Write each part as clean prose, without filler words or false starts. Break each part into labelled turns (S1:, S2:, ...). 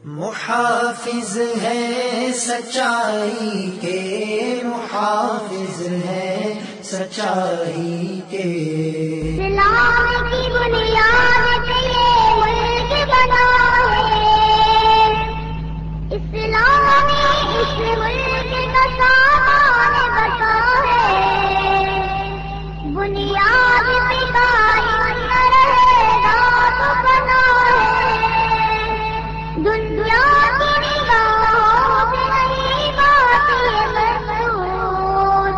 S1: محافظ ہے سچائی کے، محافظ ہے سچائی کے،
S2: اسلام کی بنیاد پہ یہ ملک بنا ہے، اسلام اس ملک کا سامان بتا ہے، بنیاد پہ قائم نہ رہے گا تو بنا ہے، دنیا کی نگاہوں میں نہیں بات یہ محسوس،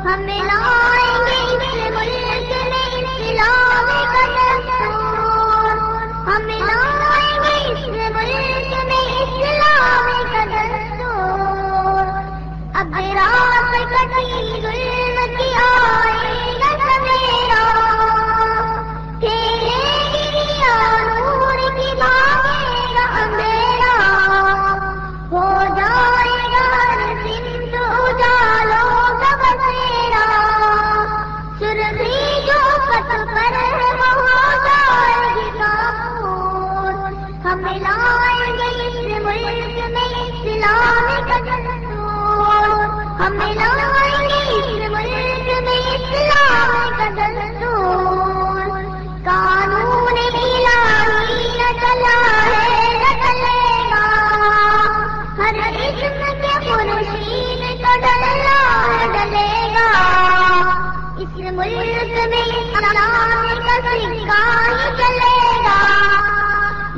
S2: ہمیں لائیں گے اس ملک میں اسلام کا دستور، ہمیں لائیں گے اس ملک میں اسلام کا دستور، اب رات کٹی ظلم کی آئے گا سویرا، کھیلے گی نور کی بھاگے گا اندھیرا، ہو جائے گا ہر سمت اجالوں کا بسیرا، سرخی جو خط پر ہے وہ ہو جائے گی کافور، ہمیں لائیں گے اس ملک میں اسلام کا دستور، ہمیں لائیں گے اس ملک میں اسلام کا دستور، قانون الہی نہ چلا ہے نہ چلے گا، ہر اسم کے مرشید کو ڈلنا ڈلے گا، اس ملک میں اسلام کا سکہ ہی چلے گا،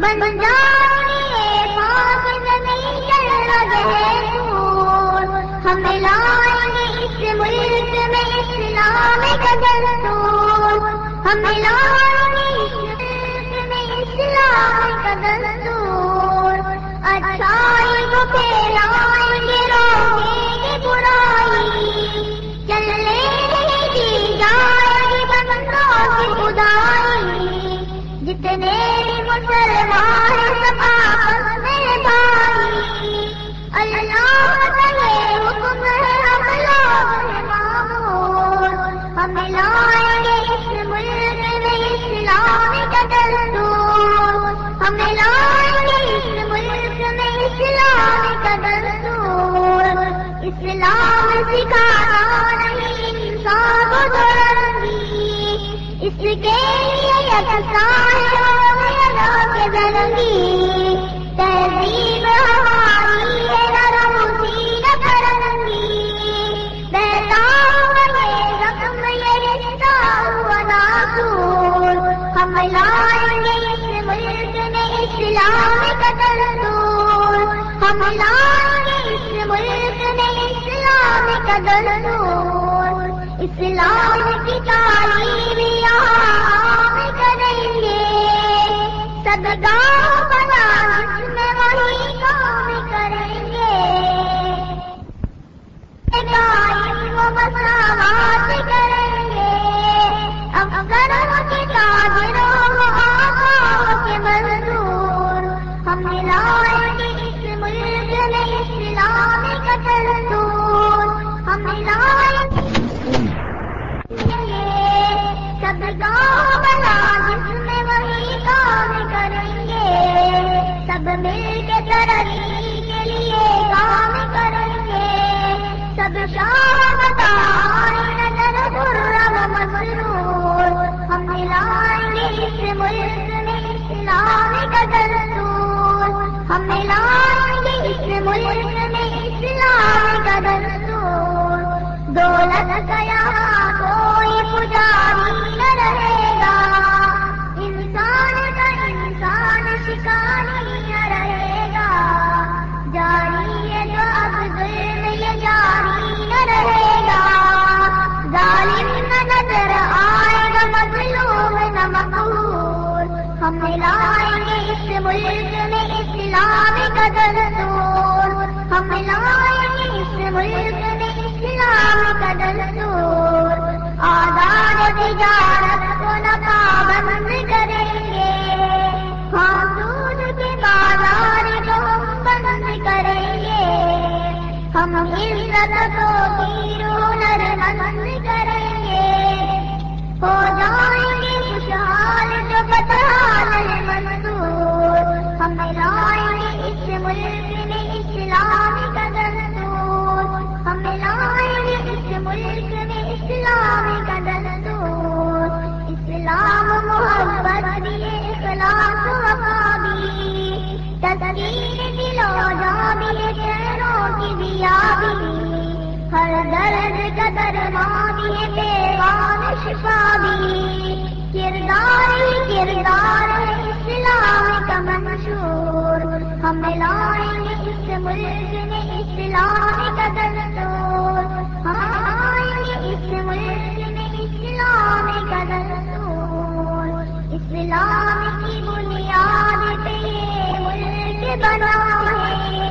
S2: بن جائے پاک زمین چل رہے نور، ہمیں لائیں گے اس ملک میں اسلام کا دستور، ہمیں لائیں گے اس ملک میں اسلام کا دستور، اچھائی کو پھیلائیں گے روکیں گے برائی، چلنے نہیں دی جائے گی بندوں کی خدائی، جتنے بھی مسلمان سب آپس میں بھائی، اللہ کا یہ حکم ہے ہم لوگ ہیں معمور، ہمیں لائیں گے اس ملک میں اسلام کا دستور، ہمیں لائیں گے اس ملک میں اسلام کا دستور، اسلام سکھانا نہیں انسان کو درنگی، اس کے لیے یکساں کے زرنگی، تہذیب ہماری ہے نرم سینہ فرنگی، بہتا ہوا یہ زخم یہ رشتہ ہوا ناصور، ہم لائیں گے اس ملک میں اسلام کا دستور، ہم لائیں گے اس ملک میں اسلام کا دستور، اسلام کی تعلیم یہاں عام کریں گے، صدقہ بنا جس میں وہی کام کریں گے، قائم و مساوات کریں گے، افسروں کے تاجروں و آقاؤں کے مزدور، ہم لائیں گے اس ملک میں اسلام کا دستور، ہم لائیں گے صدقہ بنا جس میں وہی کام کریں گے، سب مل کے ترقی کے لیے کام کریں گے، سب شامتان نظر خرم مسرور، ہم لائیں گے اس ملک میں اسلام کا دستور، ہم لائیں گے اس ملک میں اسلام کا دستور، دولت کا یہاں کوئی پجاری نہ رہے گا، انسان کا انسان شکاری نہ رہے گا، جاری ہے جو اب ظلم یہ جاری نہ رہے گا، ظالم نہ نظر آئے گا مظلوم نہ مقہور، ہم لائیں گے اس ملک میں اسلام کا دستور، ہم لائیں گے اس ملک میں اسلام کا دستور، آزاد تجارت کو نہ پابند کریں گے، ہاں سود کے بازار کو ہم بند کریں گے، ہم عزت کو تیر و نرمند کریں گے، ہو جائیں گے خوشحال جو بدحال ہے منصور، ہم لائیں گے اس ملک میں اسلام کا دستور، ہم لائیں گے اس ملک میں اسلام کا دستور، اسلام محبت دیے اخلاص وفادی، تسکین دل و جاں بھی چہروں کی بیابی، ہر درد کا درمان یہ پیغام شفا بھی، کردار ہی کردار ہے اسلام کا منشور، ہم لائیں گے اس ملک میں اسلام کا دستور، ہم لائیں گے اس ملک میں اسلام کا دستور، اسلام کی بنیاد پہ یہ ملک بنا ہے،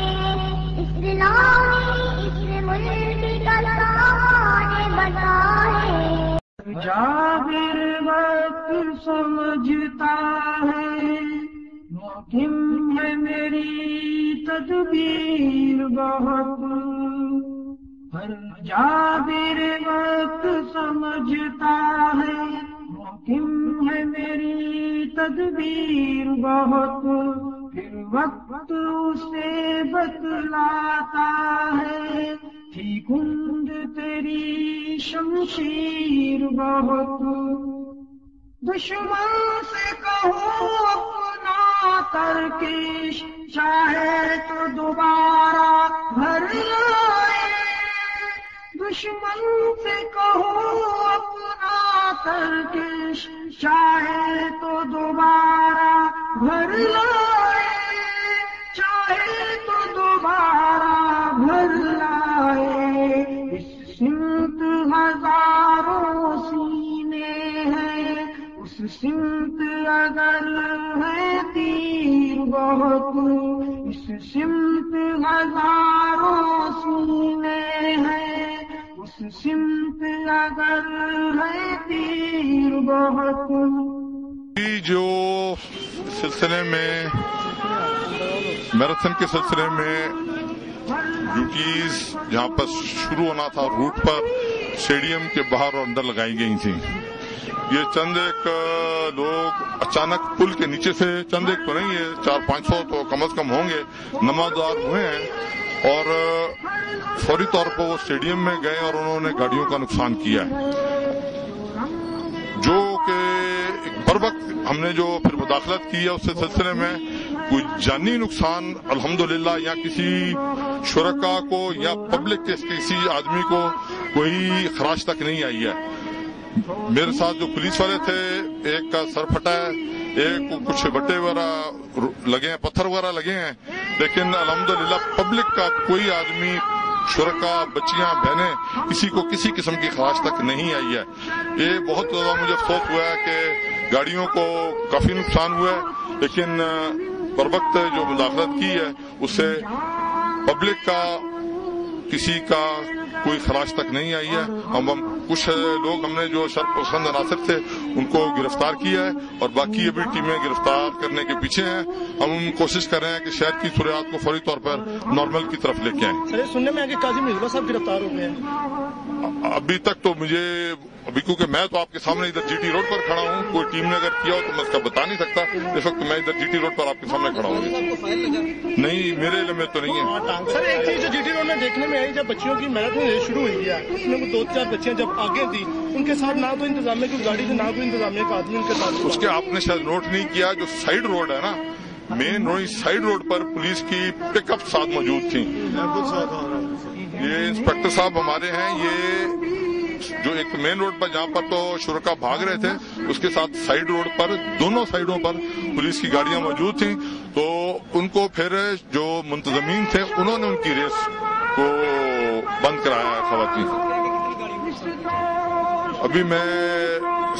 S2: اسلام اس ملک کا سامان بنا ہے۔
S1: جابر وقت سمجھتا ہے محکم ہے میری تدبیر بہت، ہر جابر وقت سمجھتا ہے محکم ہے میری تدبیر بہت، پھر وقت اسے بتلاتا ہے تھی کند تیری شمشیر بہت، دشمن سے کہو اپنا ترکش چاہے تو دوبارہ گھر لائے، دشمن سے کہو اپنا ترکش چاہے تو دوبارہ گھر لائے، چاہے تو دوبارہ گھر لائے، اس سمت ہزاروں سینے ہیں، اس سمت اگر ہے تیر بہت، اس سمت ہزاروں سینے ہیں، اس سمت اگر ہے تیر بہت۔
S3: جو سلسلے میں میراتھن کے سلسلے میں ڈیوٹیز جہاں پر شروع ہونا تھا روٹ پر اسٹیڈیم کے باہر اور اندر لگائی گئی تھیں، یہ چند ایک لوگ اچانک پل کے نیچے سے، چند ایک تو نہیں ہے 400-500 تو کم از کم ہوں گے، نمازدار ہوئے ہیں اور فوری طور پر وہ اسٹیڈیم میں گئے اور انہوں نے گاڑیوں کا نقصان کیا ہے، جو کہ بر وقت ہم نے جو پھر مداخلت کی ہے اس سلسلے میں کوئی جانی نقصان الحمدللہ یا کسی شرکا کو یا پبلک کے کسی آدمی کو کوئی خراش تک نہیں آئی ہے۔ میرے ساتھ جو پولیس والے تھے ایک کا سر پھٹا ہے، ایک کو کچھ بٹے وغیرہ لگے ہیں، پتھر وغیرہ لگے ہیں، لیکن الحمدللہ پبلک کا کوئی آدمی، شرکا، بچیاں، بہنیں، کسی کو کسی قسم کی خراش تک نہیں آئی ہے۔ یہ بہت زیادہ مجھے افسوس ہوا ہے کہ گاڑیوں کو کافی نقصان ہوا ہے، لیکن پر وقت جو مداخلت کی ہے اس سے پبلک کا کسی کا کوئی خراش تک نہیں آئی ہے۔ ہم کچھ لوگ ہم نے جو شرف پسند عناصر تھے ان کو گرفتار کیا ہے اور باقی ابھی ٹیمیں گرفتار کرنے کے پیچھے ہیں۔ ہم کوشش کر رہے ہیں کہ شہر کی صورتحال کو فوری طور پر نارمل کی طرف لے کے آئیں۔
S4: سر سننے میں آگے قاضی مصباح صاحب گرفتار ہو گئے ہیں؟
S3: ابھی تک تو مجھے کیونکہ میں تو آپ کے سامنے ادھر جی ٹی روڈ پر کھڑا ہوں، کوئی ٹیم نے اگر کیا ہو تو میں اس کا بتا نہیں سکتا، اس وقت میں ادھر جی ٹی روڈ پر آپ کے سامنے کھڑا ہوں۔ نہیں، میرے علم میں تو نہیں ہے۔
S4: سر ایک چیز جو جی ٹی روڈ میں دیکھنے میں آئی، جب بچیوں کی میراتھن شروع ہوئی ہے اس میں وہ 2-4 بچیاں جب آگے تھی ان کے ساتھ نہ تو انتظامیہ کی گاڑی تھی نہ کوئی انتظامیہ کا آدمی ان کے ساتھ۔
S3: اس کے آپ نے شاید نوٹ نہیں کیا، جو سائیڈ روڈ ہے نا، مین روڈ سائیڈ روڈ پر پولیس کی پک اپ ساتھ موجود تھیں۔ یہ انسپیکٹر صاحب ہمارے ہیں، یہ جو ایک مین روڈ پر جہاں پر تو شرکا بھاگ رہے تھے اس کے ساتھ سائیڈ روڈ پر دونوں سائیڈوں پر پولیس کی گاڑیاں موجود تھیں، تو ان کو پھر جو منتظمین تھے انہوں نے ان کی ریس کو بند کرایا ہے خواتین۔ ابھی میں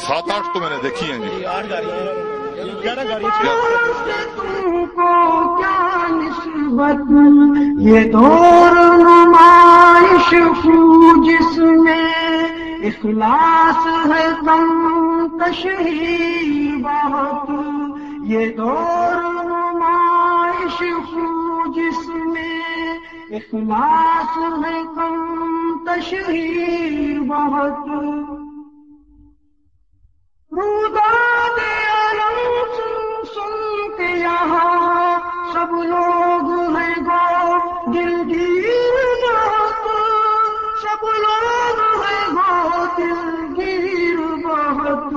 S3: 7-8 تو میں نے دیکھی ہیں جی۔
S4: 8 گاڑیاں 11 گاڑیاں
S1: تم کو کیا نسبت یہ دور نمائش جس میں اخلاص ہے کم تشہیر بہت، یہ دور نمائش جس میں اخلاص ہے کم تشہیر بہت، روداد عالم سن کے یہاں سب لوگ ہیں سب لوگ ہیں وہ دلگیر بہت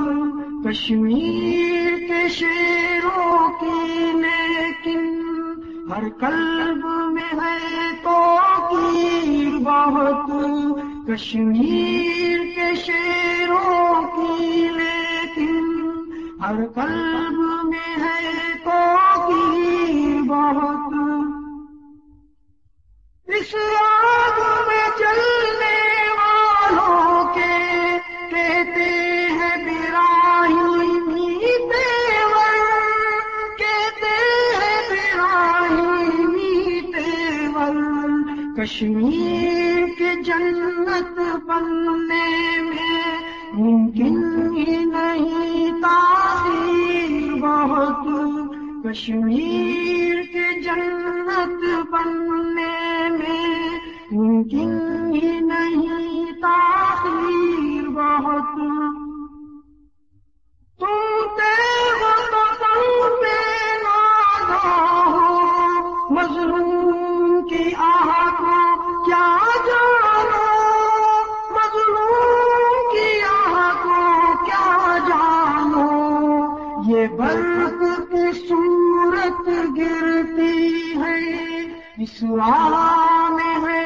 S1: کشمیر کے شیروں کی، لیکن ہر قلب میں ہے توقیر بہت کشمیر کے شیروں کی، لیکن ہر قلب میں ہے توقیر بہت. اس آگ میں چلنے والوں کے کہتے ہیں براہیمی تیور، کہتے ہیں براہیمی تیور. کشمیر کے جنت بننے میں ممکن ہی نہیں تاخیر بہت. کشمیر کے جنت بننے میں ممکن ہی نہیں تاخیر بہت. تم تیغ تو تم پہ نازا ہو، مظلوم کی آہ کو کیا جانو، مظلوم کی آہ کو کیا جانو. یہ برق کی صورت گرتی ہے، اس راہ میں ہے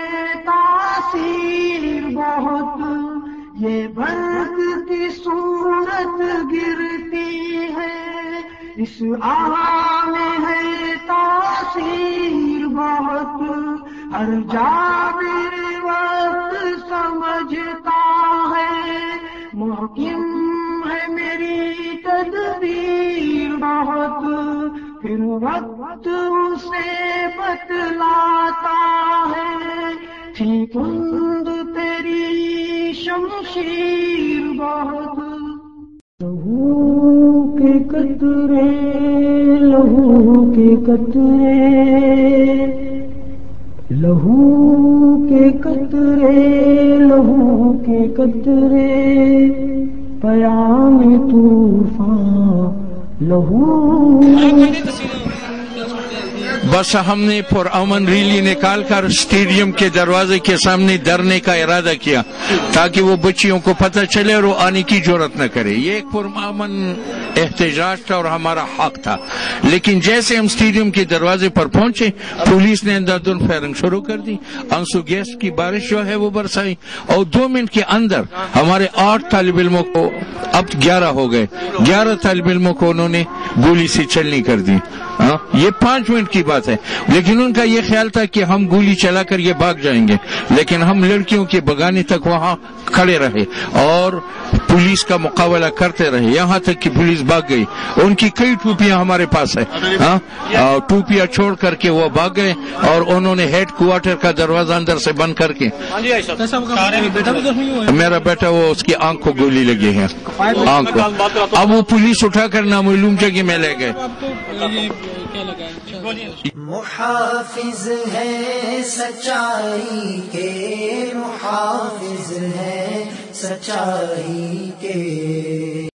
S1: تاثیر بہت. یہ برق کی صورت گرتی ہے، اس راہ میں ہے تاثیر بہت. ہر جابر وقت سمجھتا ہے محکم ہے میری تدبیر بہت. پھر وقت اسے بتلاتا ہے تھی کند تیری شمشیر بہت. لہو کے قطرے، لہو کے قطرے، لہو کے قطرے، لہو کے قطرے، پیام طوفان لہو.
S5: بس ہم نے پرامن ریلی نکال کر اسٹیڈیم کے دروازے کے سامنے دھرنے کا ارادہ کیا تاکہ وہ بچیوں کو پتہ چلے اور وہ آنے کی جرات نہ کرے. یہ ایک پرامن احتجاج تھا اور ہمارا حق تھا. لیکن جیسے ہم اسٹیڈیم کے دروازے پر پہنچے، پولیس نے اندھادھند فائرنگ شروع کر دی. آنسو گیس کی بارش جو ہے وہ برسائی، اور 2 منٹ کے اندر ہمارے 8 طالب علموں کو، اب 11 ہو گئے، 11 طالب علموں کو انہوں نے گولی سے چلنی کر دی. یہ 5 منٹ کی بات ہے. لیکن ان کا یہ خیال تھا کہ ہم گولی چلا کر یہ بھاگ جائیں گے، لیکن ہم لڑکیوں کے بگانے تک وہاں کھڑے رہے اور پولیس کا مقابلہ کرتے رہے، یہاں تک کہ پولیس بھاگ گئی. ان کی کئی ٹوپیاں ہمارے پاس ہے، ٹوپیاں چھوڑ کر کے وہ بھاگ گئے، اور انہوں نے ہیڈ کوارٹر کا دروازہ اندر سے بند کر کے. میرا بیٹا وہ اس کی آنکھ کو گولی لگی ہے، آنکھ کو. اب وہ پولیس اٹھا کر نامعلوم جگہ میں لے گئے.
S6: محافظ ہے سچائی کے، محافظ ہے سچائی کے.